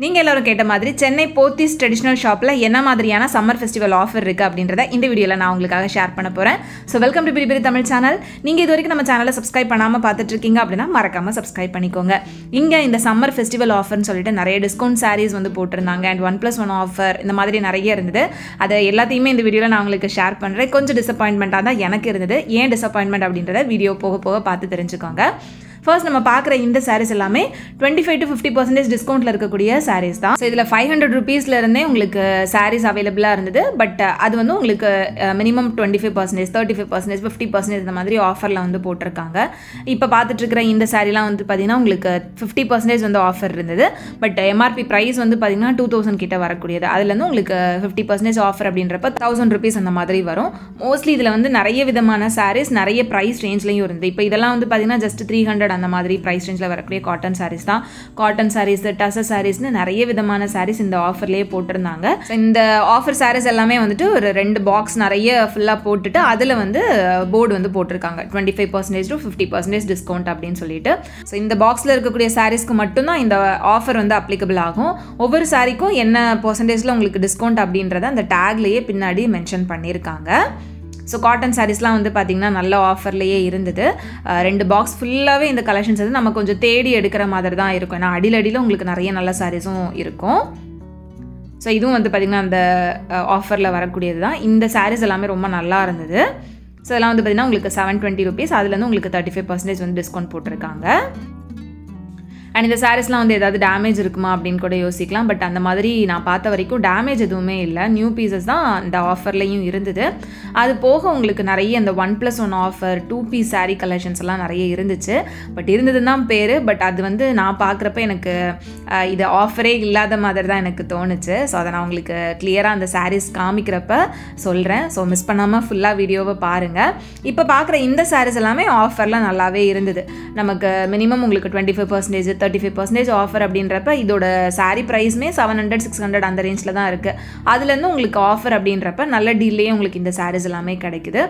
நீங்க எல்லாரும் கேட்ட மாதிரி சென்னை போத்தீஸ் ட்ரெடிஷனல் ஷாப்ல என்ன மாதிரியான சம்மர் ஃபெஸ்டிவல் ஆஃபர் இருக்கு அப்படின்றத இந்த வீடியோல நான் உங்களுக்காக ஷேர் பண்ண போறேன். ஸோ வெல்கம் டு பிரி தமிழ் சேனல். நீங்க இது வரைக்கும் நம்ம சேனலை சப்ஸ்கிரைப் பண்ணாம பார்த்துட்டு இருக்கீங்க அப்படின்னா மறக்காம சப்ஸ்கிரைப் பண்ணிக்கோங்க. இங்க இந்த சம்மர் ஃபெஸ்டிவல் ஆஃபர்னு சொல்லிட்டு நிறைய டிஸ்கவுண்ட் சாரீஸ் வந்து போட்டிருந்தாங்க அண்ட் 1+1 ஆஃபர் இந்த மாதிரி நிறைய இருந்தது. அதை எல்லாத்தையுமே இந்த வீடியோல நான் உங்களுக்கு ஷேர் பண்றேன். கொஞ்சம் டிசப்பாயின்மெண்ட்டாக தான் எனக்கு இருந்தது. ஏன் டிசப்பாயின்மெண்ட் அப்படின்றத வீடியோ போக போக பார்த்து தெரிஞ்சுக்கோங்க. ஃபர்ஸ்ட் நம்ம பார்க்குற இந்த சாரீஸ் எல்லாமே 25 to 50% டிஸ்கவுண்ட்டில் இருக்கக்கூடிய சாரீஸ் தான். ஸோ இதில் 500 rupeesலேருந்தே உங்களுக்கு சாரீஸ் அவைலபிளாக இருந்தது. பட் அது வந்து உங்களுக்கு மினிமம் 25%, 35%, 50% இந்த மாதிரி ஆஃபரில் வந்து போட்டிருக்காங்க. இப்போ பார்த்துட்டு இருக்கிற இந்த சாரீலாம் வந்து பார்த்தீங்கன்னா உங்களுக்கு 50% வந்து ஆஃபர் இருந்தது. பட் எம்ஆர்பி ப்ரைஸ் வந்து பார்த்தீங்கன்னா 2000 கிட்ட வரக்கூடியது. அதுலேருந்து உங்களுக்கு 50% ஆஃபர் அப்படின்றப்ப 1000 rupees அந்த மாதிரி வரும். மோஸ்ட்லி இதில் வந்து நிறைய விதமான சாரீஸ் நிறைய ப்ரைஸ் ரேஞ்ச்லையும் இருந்தது. இப்போ இதெல்லாம் வந்து பார்த்தீங்கன்னா ஜஸ்ட் 300 அந்த மாதிரி ப்ரைஸ் ரேஞ்சில் வரக்கூடிய காட்டன் சாரீஸ் தான். காட்டன் சாரீஸ், டசர் சாரீஸ்னு நிறைய விதமான சாரீஸ் இந்த ஆஃபர்லேயே போட்டிருந்தாங்க. இந்த ஆஃபர் சாரீஸ் எல்லாமே வந்துட்டு ஒரு 2 பாக்ஸ் நிறைய ஃபுல்லாக போட்டுட்டு அதில் வந்து போர்டு வந்து போட்டிருக்காங்க 25% to 50% டிஸ்கவுண்ட் அப்படின்னு சொல்லிட்டு. ஸோ இந்த பாக்ஸில் இருக்கக்கூடிய சாரீஸ்க்கு மட்டும்தான் இந்த ஆஃபர் வந்து அப்ளிகபிள் ஆகும். ஒவ்வொரு சாரீக்கும் என்ன பர்சன்டேஜில் உங்களுக்கு டிஸ்கவுண்ட் அப்படின்றத அந்த டேக்லேயே பின்னாடி மென்ஷன் பண்ணியிருக்காங்க. ஸோ காட்டன் சாரீஸ்லாம் வந்து பார்த்திங்கன்னா நல்ல ஆஃபர்லேயே இருந்தது. 2 பாக்ஸ் ஃபுல்லாகவே இந்த கலெக்ஷன்ஸ் வந்து நம்ம கொஞ்சம் தேடி எடுக்கிற மாதிரி தான் இருக்கும். ஏன்னா அடியில் உங்களுக்கு நிறைய நல்ல சாரீஸும் இருக்கும். ஸோ இதுவும் வந்து பார்த்திங்கன்னா அந்த ஆஃபரில் வரக்கூடியது தான். இந்த சாரீஸ் எல்லாமே ரொம்ப நல்லா இருந்தது. ஸோ இதெல்லாம் வந்து பார்த்திங்கன்னா உங்களுக்கு 720 rupees, அதுலேருந்து உங்களுக்கு 35% வந்து டிஸ்கவுண்ட் போட்டிருக்காங்க. அண்ட் இந்த சாரீஸ்லாம் வந்து ஏதாவது டேமேஜ் இருக்குமா அப்படின்னு கூட யோசிக்கலாம். பட் அந்த மாதிரி நான் பார்த்த வரைக்கும் டேமேஜ் எதுவுமே இல்லை. நியூ பீசஸ் தான் இந்த ஆஃபர்லேயும் இருந்தது. அது போக உங்களுக்கு நிறைய இந்த 1+1 ஆஃபர் 2 piece சாரீ கலெக்ஷன்ஸ் எல்லாம் நிறைய இருந்துச்சு. பட் இருந்ததுன்னு தான் பேர். பட் அது வந்து நான் பார்க்குறப்ப எனக்கு இது ஆஃபரே இல்லாத மாதிரி தான் எனக்கு தோணுச்சு. ஸோ அதை நான் உங்களுக்கு கிளியராக அந்த சாரீஸ் காமிக்கிறப்ப சொல்கிறேன். ஸோ மிஸ் பண்ணாமல் ஃபுல்லாக வீடியோவை பாருங்கள். இப்போ பார்க்குற இந்த சாரீஸ் எல்லாமே ஆஃபர்லாம் நல்லாவே இருந்தது. நமக்கு மினிமம் உங்களுக்கு 25%, 35% ஆஃபர் அப்படின்றப்ப இதோட சாரீ ப்ரைஸுமே 700, 600 அந்த ரேஞ்சில் தான் இருக்குது. அதுலேருந்து உங்களுக்கு ஆஃபர் அப்படின்றப்ப நல்ல டீல்லையே உங்களுக்கு இந்த சாரீஸ் எல்லாமே கிடைக்குது.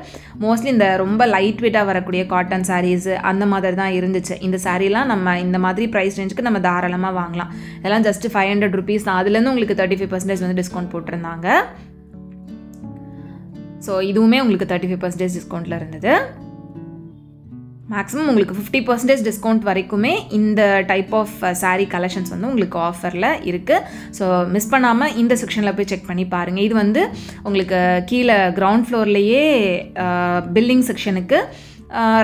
மோஸ்ட்லி இந்த ரொம்ப லைட் வெயிட்டாக வரக்கூடிய காட்டன் சாரீஸ் அந்த மாதிரி தான் இருந்துச்சு. இந்த சாரீலாம் நம்ம இந்த மாதிரி ப்ரைஸ் ரேஞ்சுக்கு நம்ம தாராளமாக வாங்கலாம். இதெல்லாம் ஜஸ்ட் 500 rupees தான். அதுலேருந்து உங்களுக்கு 35% வந்து டிஸ்கவுண்ட் போட்டிருந்தாங்க. ஸோ இதுவுமே உங்களுக்கு 35% டிஸ்கவுண்ட்டில் இருந்தது. மேக்ஸிமம் உங்களுக்கு 50% டிஸ்கவுண்ட் வரைக்குமே இந்த டைப் ஆஃப் சாரீ கலெக்ஷன்ஸ் வந்து உங்களுக்கு ஆஃபரில் இருக்குது. ஸோ மிஸ் பண்ணாமல் இந்த செக்ஷனில் போய் செக் பண்ணி பாருங்கள். இது வந்து உங்களுக்கு கீழே கிரவுண்ட் ஃப்ளோர்லேயே பில்லிங் செக்ஷனுக்கு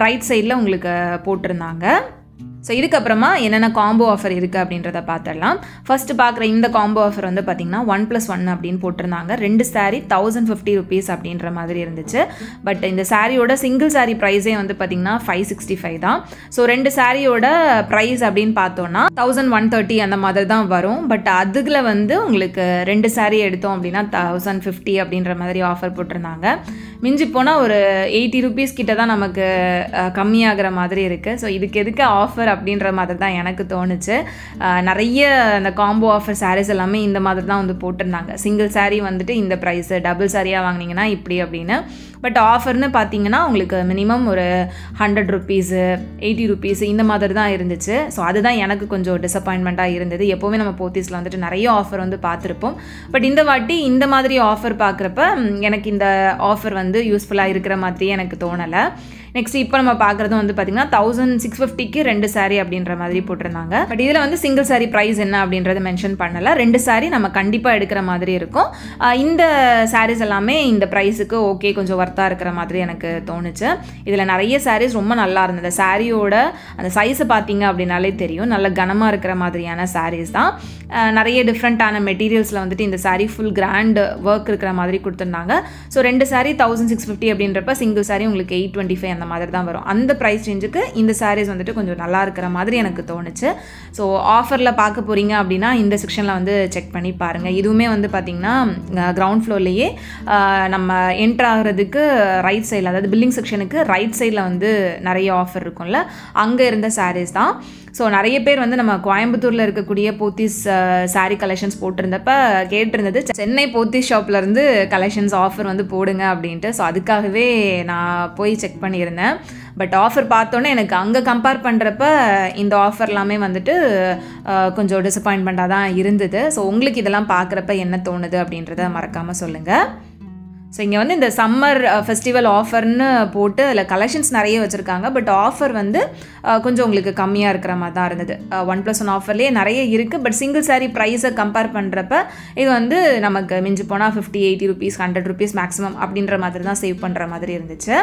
ரைட் சைடில் உங்களுக்கு போட்டிருந்தாங்க. ஸோ இதுக்கப்புறமா என்னென்ன காம்போ ஆஃபர் இருக்குது அப்படின்றத பார்த்துடலாம். ஃபஸ்ட்டு பார்க்குற இந்த காம்போ ஆஃபர் வந்து பார்த்திங்கன்னா 1+1 அப்படின்னு போட்டிருந்தாங்க. 2 சாரீ 1050 rupees அப்படின்ற மாதிரி இருந்துச்சு. பட் இந்த சாரியோட சிங்கிள் சாரீ ப்ரைஸே வந்து பார்த்திங்கன்னா 565 தான். ஸோ 2 சாரியோட ப்ரைஸ் அப்படின்னு பார்த்தோன்னா 1130 அந்த மாதிரி தான் வரும். பட் அதுல வந்து உங்களுக்கு 2 சாரீ எடுத்தோம் அப்படின்னா 1050 அப்படின்ற மாதிரி ஆஃபர் போட்டிருந்தாங்க. மிஞ்சி போனால் ஒரு 80 rupees கிட்ட தான் நமக்கு கம்மியாகிற மாதிரி இருக்குது. ஸோ இதுக்கு எதுக்கு ஆஃபர் அப்படின்ற மாதிரி தான் எனக்கு தோணுச்சு. நிறைய அந்த காம்போ ஆஃபர் சாரீஸ் எல்லாமே இந்த மாதிரி தான் வந்து போட்டிருந்தாங்க. சிங்கிள் சாரீ வந்துட்டு இந்த ப்ரைஸு, டபுள் சாரியாக வாங்கினீங்கன்னா இப்படி அப்படின்னு. பட் ஆஃபர்னு பார்த்தீங்கன்னா உங்களுக்கு மினிமம் ஒரு 100 rupees, 80 rupees இந்த மாதிரி தான் இருந்துச்சு. ஸோ அதுதான் எனக்கு கொஞ்சம் டிசப்பாயின்மெண்ட்டாக இருந்தது. எப்போவுமே நம்ம போத்தீஸில் வந்துட்டு நிறைய ஆஃபர் வந்து பார்த்துருப்போம். பட் இந்த வாட்டி இந்த மாதிரி ஆஃபர் பார்க்குறப்ப எனக்கு இந்த ஆஃபர் வந்து யூஸ்ஃபுல்லாக இருக்கிற மாதிரியே எனக்கு தோணலை. நெக்ஸ்ட் இப்போ நம்ம பார்க்குறது வந்து பார்த்திங்கன்னா 1650க்கு 2 சாரீ அப்படின்ற மாதிரி போட்டிருந்தாங்க. பட் இதில் வந்து சிங்கிள் சாரீ ப்ரைஸ் என்ன அப்படின்றத மென்ஷன் பண்ணலை. 2 சாரீ நம்ம கண்டிப்பாக எடுக்கிற மாதிரி இருக்கும். இந்த சாரீஸ் எல்லாமே இந்த ப்ரைஸுக்கு ஓகே, கொஞ்சம் ஒர்த்தாக இருக்கிற மாதிரி எனக்கு தோணுச்சு. இதில் நிறைய சாரீஸ் ரொம்ப நல்லா இருந்தது. சாரியோட அந்த சைஸை பார்த்தீங்க அப்படின்னாலே தெரியும், நல்ல கனமாக இருக்கிற மாதிரியான சாரீஸ் தான். நிறைய டிஃப்ரெண்ட்டான மெட்டீரியல்ஸில் வந்துட்டு இந்த சாரீ ஃபுல் கிராண்ட் ஒர்க் இருக்கிற மாதிரி கொடுத்துருந்தாங்க. ஸோ 2 சாரீ 1650 அப்படின்றப்ப சிங்கிள் சாரீ உங்களுக்கு 825 அந்த மாதிரி தான் வரும். அந்த ப்ரைஸ் ரேஞ்சுக்கு இந்த சாரீஸ் வந்துட்டு கொஞ்சம் நல்லா இருக்கிற மாதிரி எனக்கு தோணுச்சு. ஸோ ஆஃபரில் பார்க்க போகிறீங்க அப்படின்னா இந்த செக்ஷனில் வந்து செக் பண்ணி பாருங்கள். இதுவுமே வந்து பார்த்திங்கன்னா கிரவுண்ட் ஃப்ளோர்லேயே நம்ம என்ட்ரு ஆகிறதுக்கு ரைட் சைடில், அதாவது பில்லிங் செக்ஷனுக்கு ரைட் சைடில் வந்து நிறைய ஆஃபர் இருக்கும்ல, அங்கே இருந்த சாரீஸ் தான். ஸோ நிறைய பேர் வந்து நம்ம கோயம்புத்தூரில் இருக்கக்கூடிய போத்தீஸ் சாரீ கலெக்ஷன்ஸ் போட்டிருந்தப்ப கேட்டிருந்தது சென்னை போத்தீஸ் ஷாப்லேருந்து கலெக்ஷன்ஸ் ஆஃபர் வந்து போடுங்க அப்படின்ட்டு. ஸோ அதுக்காகவே நான் போய் செக் பண்ணியிருந்தேன். பட் ஆஃபர் பார்த்தோன்னே எனக்கு அங்கே கம்பேர் பண்ணுறப்ப இந்த ஆஃபர் எல்லாமே வந்துட்டு கொஞ்சம் டிசப்பாயின்மெண்ட்டாக தான் இருந்தது. ஸோ உங்களுக்கு இதெல்லாம் பார்க்குறப்ப என்ன தோணுது அப்படின்றத மறக்காமல் சொல்லுங்கள். ஸோ இங்கே வந்து இந்த சம்மர் ஃபெஸ்டிவல் ஆஃபர்னு போட்டு அதில் கலெக்ஷன்ஸ் நிறைய வச்சுருக்காங்க. பட் ஆஃபர் வந்து கொஞ்சம் உங்களுக்கு கம்மியாக இருக்கிற மாதிரி தான் இருந்தது. 1+1 ஆஃபர்லேயே நிறைய இருக்குது. பட் சிங்கிள் சாரீ ப்ரைஸை கம்பேர் பண்ணுறப்ப இது வந்து நமக்கு மிஞ்சி போனால் 50, 80 rupees, 100 rupees மேக்ஸிமம் அப்படின்ற மாதிரி தான் சேவ் பண்ணுற மாதிரி இருந்துச்சு.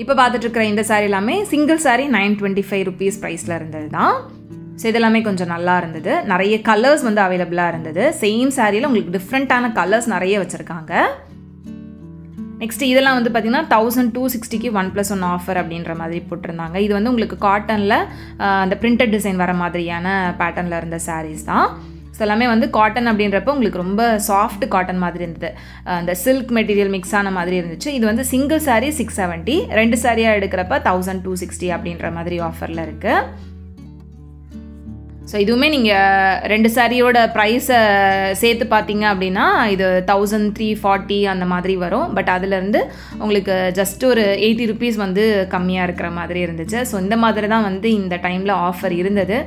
இப்போ பார்த்துட்ருக்கிற இந்த சாரீ எல்லாமே சிங்கிள் சாரீ 925 rupees ப்ரைஸில் இருந்தது தான். ஸோ இதெல்லாமே கொஞ்சம் நல்லா இருந்தது. நிறைய கலர்ஸ் வந்து அவைலபிளாக இருந்தது. சேம் சாரியில் உங்களுக்கு டிஃப்ரெண்ட்டான கலர்ஸ் நிறைய வச்சுருக்காங்க. நெக்ஸ்ட் இதெல்லாம் வந்து பார்த்திங்கன்னா 1260க்கு 1+1 ஆஃபர் அப்படின்ற மாதிரி போட்டிருந்தாங்க. இது வந்து உங்களுக்கு காட்டனில் அந்த பிரிண்டட் டிசைன் வர மாதிரியான பேட்டர்னில் இருந்த சாரீஸ் தான். ஸோ எல்லாமே வந்து காட்டன் அப்படின்றப்ப உங்களுக்கு ரொம்ப சாஃப்ட் காட்டன் மாதிரி இருந்தது. அந்த சில்க் மெட்டீரியல் மிக்ஸ் ஆன மாதிரி இருந்துச்சு. இது வந்து சிங்கிள் சாரீ 670, 2 சாரியாக எடுக்கிறப்ப 1260 அப்படின்ற மாதிரி ஆஃபரில் இருக்குது. ஸோ இதுவுமே நீங்கள் 2 சாரியோட ப்ரைஸை சேர்த்து பார்த்தீங்க அப்படின்னா இது 1340 அந்த மாதிரி வரும். பட் அதுலேருந்து உங்களுக்கு ஜஸ்ட் ஒரு 80 rupees வந்து கம்மியாக இருக்கிற மாதிரி இருந்துச்சு. ஸோ இந்த மாதிரி தான் வந்து இந்த டைமில் ஆஃபர் இருந்தது.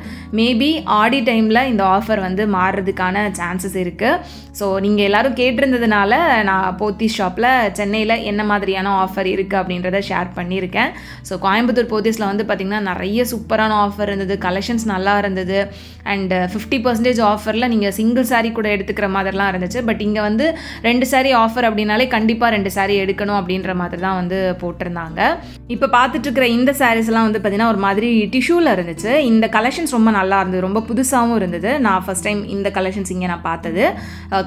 மேபி ஆடி டைமில் இந்த ஆஃபர் வந்து மாறுறதுக்கான சான்சஸ் இருக்குது. ஸோ நீங்கள் எல்லோரும் கேட்டிருந்ததுனால நான் போத்தீஸ் ஷாப்பில் சென்னையில் என்ன மாதிரியான ஆஃபர் இருக்குது அப்படின்றத ஷேர் பண்ணியிருக்கேன். ஸோ கோயம்புத்தூர் போத்தீஸில் வந்து பார்த்திங்கன்னா நிறைய சூப்பரான ஆஃபர் இருந்தது. கலெக்ஷன்ஸ் நல்லா இருந்தது. அண்ட் 50% ஆஃபரில் நீங்கள் சிங்கிள் சாரீ கூட எடுத்துக்கிற மாதிரிலாம் இருந்துச்சு. பட் இங்கே வந்து 2 சாரீ ஆஃபர் அப்படின்னாலே கண்டிப்பாக 2 சாரீ எடுக்கணும் அப்படின்ற மாதிரி தான் வந்து போட்டிருந்தாங்க. இப்போ பார்த்துட்ருக்கிற இந்த சாரீஸ்லாம் வந்து பார்த்திங்கன்னா ஒரு மாதிரி டிஷ்யூவில் இருந்துச்சு. இந்த கலெக்ஷன்ஸ் ரொம்ப நல்லா இருந்தது. ரொம்ப புதுசாகவும் இருந்தது. நான் ஃபஸ்ட் டைம் இந்த கலெக்ஷன்ஸ் இங்கே நான் பார்த்தது.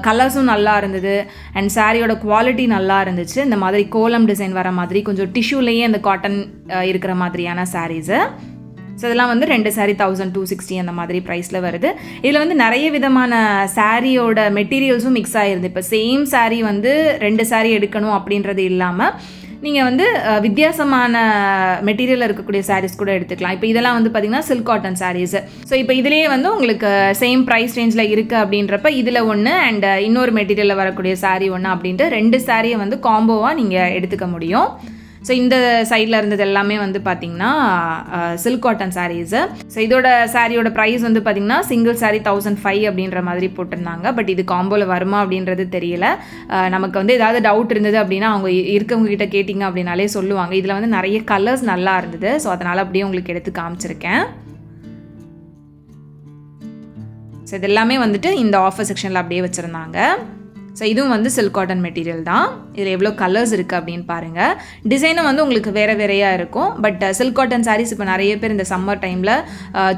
கலர்ஸும் நல்லா இருந்தது. அண்ட் சாரியோட குவாலிட்டி நல்லா இருந்துச்சு. இந்த மாதிரி கோலம் டிசைன் வர மாதிரி கொஞ்சம் டிஷ்யூலேயே அந்த காட்டன் இருக்கிற மாதிரியான சாரீஸு. ஸோ இதெல்லாம் வந்து 2 சாரீ 1260 அந்த மாதிரி ப்ரைஸில் வருது. இதில் வந்து நிறைய விதமான சாரியோட மெட்டீரியல்ஸும் மிக்ஸ் ஆகிருது. இப்போ சேம் சாரீ வந்து 2 சாரீ எடுக்கணும் அப்படின்றது இல்லாமல் நீங்கள் வந்து வித்தியாசமான மெட்டீரியலில் இருக்கக்கூடிய சாரீஸ் கூட எடுத்துக்கலாம். இப்போ இதெல்லாம் வந்து பார்த்திங்கன்னா சில்க் காட்டன் சாரீஸு. ஸோ இப்போ இதிலேயே வந்து உங்களுக்கு சேம் ப்ரைஸ் ரேஞ்சில் இருக்குது அப்படின்றப்ப இதில் ஒன்று அண்ட் இன்னொரு மெட்டீரியலில் வரக்கூடிய சாரீ ஒன்று அப்படின்ட்டு 2 சாரியை வந்து காம்போவாக நீங்கள் எடுத்துக்க முடியும். ஸோ இந்த சைடில் இருந்தது எல்லாமே வந்து பார்த்திங்கன்னா சில்க் காட்டன் சாரீஸு. ஸோ இதோட சாரியோட ப்ரைஸ் வந்து பார்த்திங்கன்னா சிங்கிள் சாரீ 1005 அப்படின்ற மாதிரி போட்டிருந்தாங்க. பட் இது காம்போவில் வருமா அப்படின்றது தெரியல. நமக்கு வந்து ஏதாவது டவுட் இருந்தது அப்படின்னா அவங்க இருக்கவங்க கிட்ட கேட்டிங்க அப்படின்னாலே சொல்லுவாங்க. இதில் வந்து நிறைய கலர்ஸ் நல்லா இருந்தது. ஸோ அதனால் அப்படியே உங்களுக்கு எடுத்து காமிச்சிருக்கேன். ஸோ இது எல்லாமே வந்துட்டு இந்த ஆஃபர் செக்ஷனில் அப்படியே வச்சுருந்தாங்க. ஸோ இதுவும் வந்து சில்க் காட்டன் மெட்டீரியல் தான். இதில் எவ்வளோ கலர்ஸ் இருக்குது அப்படின்னு பாருங்கள். டிசைனும் வந்து உங்களுக்கு வேறு வேறையாக இருக்கும். பட் சில்க் காட்டன் சாரீஸ் இப்போ நிறைய பேர் இந்த சம்மர் டைமில்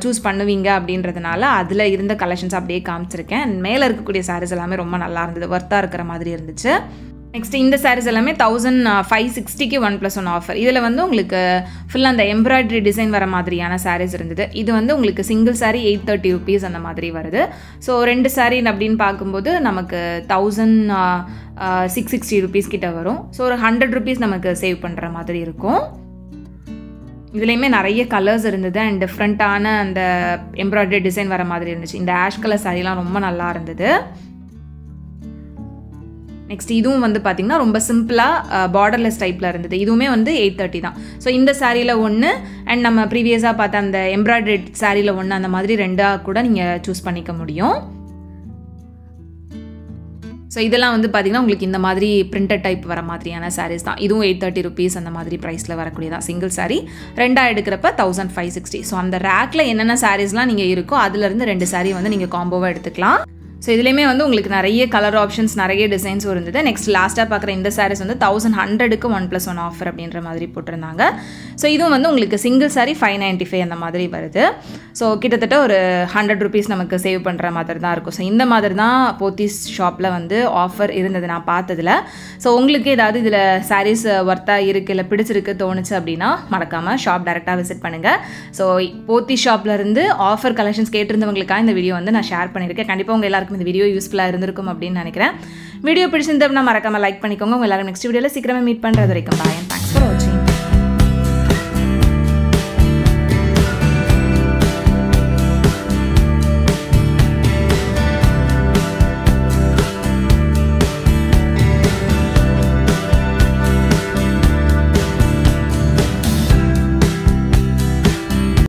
சூஸ் பண்ணுவீங்க அப்படின்றதுனால அதில் இருந்த கலெக்ஷன்ஸ் அப்படியே காமிச்சிருக்கேன். மேலே இருக்கக்கூடிய சாரீஸ் எல்லாமே ரொம்ப நல்லா இருந்தது. ஒர்த்தாக இருக்கிற மாதிரி இருந்துச்சு. நெக்ஸ்ட் இந்த சாரீஸ் எல்லாமே 1560க்கு 1+1 ஆஃபர். இதில் வந்து உங்களுக்கு ஃபுல்லாக அந்த எம்ப்ராய்டரி டிசைன் வர மாதிரியான சாரீஸ் இருந்தது. இது வந்து உங்களுக்கு சிங்கிள் சாரீ 830 rupees அந்த மாதிரி வருது. ஸோ 2 சாரீ அப்படின்னு பார்க்கும்போது நமக்கு 1660 rupees கிட்ட வரும். ஸோ ஒரு 100 rupees நமக்கு சேவ் பண்ணுற மாதிரி இருக்கும். இதுலேயுமே நிறைய கலர்ஸ் இருந்தது அண்ட் டிஃப்ரெண்ட்டான அந்த எம்ப்ராய்டரி டிசைன் வர மாதிரி இருந்துச்சு. இந்த ஆஷ் கலர் சாரீலாம் ரொம்ப நல்லா இருந்தது. நெக்ஸ்ட் இதுவும் வந்து பார்த்திங்கன்னா ரொம்ப சிம்பிளாக பார்டர்லெஸ் டைப்பில் இருந்தது. இதுவுமே வந்து 830 தான். ஸோ இந்த சாரியில் ஒன்று அண்ட் நம்ம ப்ரீவியஸாக பார்த்த அந்த எம்ப்ராய்டரி சாரியில் ஒன்று அந்த மாதிரி 2ஆக கூட நீங்கள் சூஸ் பண்ணிக்க முடியும். ஸோ இதெல்லாம் வந்து பார்த்திங்கன்னா உங்களுக்கு இந்த மாதிரி பிரிண்டட் டைப் வர மாதிரியான சாரீஸ் தான். இதுவும் 830 rupees அந்த மாதிரி ப்ரைஸில் வரக்கூடியதான். சிங்கிள் சாரீ 2ஆக எடுக்கிறப்ப 1560. ஸோ அந்த ரேக்கில் என்னென்ன சாரீஸ்லாம் நீங்கள் இருக்கோ அதுலேருந்து 2 சாரீ வந்து நீங்கள் காம்போவாக எடுத்துக்கலாம். ஸோ இதுலேயுமே வந்து உங்களுக்கு நிறைய கலர் ஆப்ஷன்ஸ் நிறைய டிசைன்ஸும் இருந்தது. நெக்ஸ்ட் லாஸ்ட்டாக பார்க்குற இந்த சாரீஸ் வந்து 1100க்கு 1+1 ஆஃபர் அப்படின்ற மாதிரி போட்டிருந்தாங்க. ஸோ இதுவும் வந்து உங்களுக்கு சிங்கிள் சாரீ 595 அந்த மாதிரி வருது. ஸோ கிட்டத்தட்ட ஒரு 100 rupees நமக்கு சேவ் பண்ணுற மாதிரி தான் இருக்கும். ஸோ இந்த மாதிரி தான் போத்தீஸ் ஷாப்பில் வந்து ஆஃபர் இருந்தது நான் பார்த்ததில். ஸோ உங்களுக்கு ஏதாவது இதில் சாரீஸ் ஒர்த்தாக இருக்குது இல்லை பிடிச்சிருக்கு தோணுச்சு அப்படின்னா மறக்காமல் ஷாப் டேரெக்டாக விசிட் பண்ணுங்கள். ஸோ போத்தீஸ் ஷாப்லேருந்து ஆஃபர் கலெக்ஷன்ஸ் கேட்டிருந்தவங்களுக்காக இந்த வீடியோ வந்து நான் ஷேர் பண்ணியிருக்கேன். கண்டிப்பாக உங்கள் எல்லாருக்கும் இந்த வீடியோ யூஸ்ஃபுல்லாக இருந்திருக்கும் அப்படின்னு நினைக்கிறேன். வீடியோ பிடிச்சிருந்தா மறக்காமல் லைக் பண்ணிக்கோங்க. உங்கள் எல்லாரும் நெக்ஸ்ட் வீடியோவில் சீக்கிரமே மீட் பண்ணுறது வரைக்கும் பாய்.